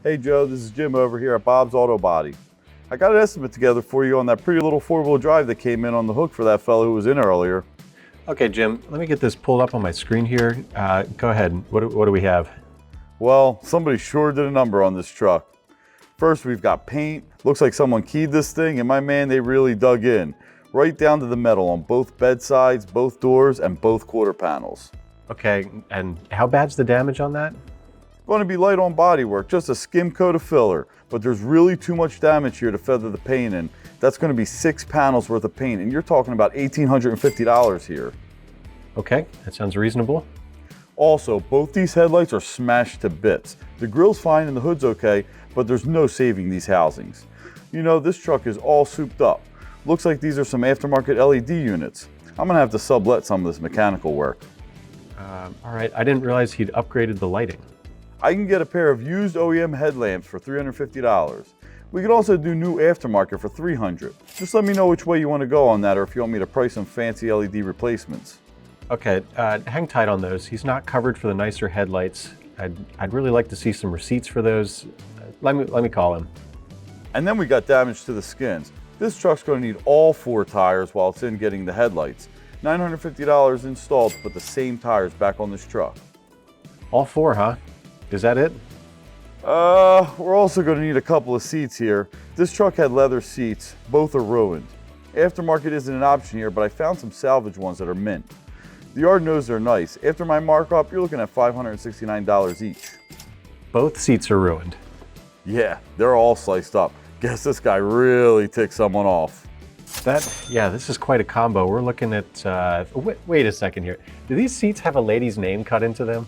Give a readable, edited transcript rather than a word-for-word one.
Hey Joe, this is Jim over here at Bob's Auto Body. I got an estimate together for you on that pretty little four-wheel drive that came in on the hook for that fellow who was in earlier. Okay, Jim, let me get this pulled up on my screen here. Go ahead. What do we have? Well, somebody sure did a number on this truck. First, we've got paint. Looks like someone keyed this thing, and my man, they really dug in. Right down to the metal on both bed sides, both doors, and both quarter panels. Okay, and how bad's the damage on that? Going to be light on body work, just a skim coat of filler, but there's really too much damage here to feather the paint in. That's going to be 6 panels worth of paint, and you're talking about $1,850 here. Okay, that sounds reasonable. Also, both these headlights are smashed to bits. The grill's fine and the hood's okay, but there's no saving these housings. You know, this truck is all souped up. Looks like these are some aftermarket LED units. I'm going to have to sublet some of this mechanical work. All right, I didn't realize he'd upgraded the lighting. I can get a pair of used OEM headlamps for $350. We could also do new aftermarket for $300. Just let me know which way you want to go on that, or if you want me to price some fancy LED replacements. Okay, hang tight on those. He's not covered for the nicer headlights. I'd really like to see some receipts for those. Let me call him. And then we got damage to the skins. This truck's going to need all 4 tires while it's in getting the headlights. $950 installed to put the same tires back on this truck. All 4, huh? Is that it? We're also going to need a couple of seats here. This truck had leather seats. Both are ruined. Aftermarket isn't an option here, but I found some salvage ones that are mint. The yard knows they're nice. After my markup, you're looking at $569 each. Both seats are ruined. Yeah, they're all sliced up. Guess this guy really ticked someone off. Yeah, this is quite a combo. We're looking at, wait a second here. Do these seats have a lady's name cut into them?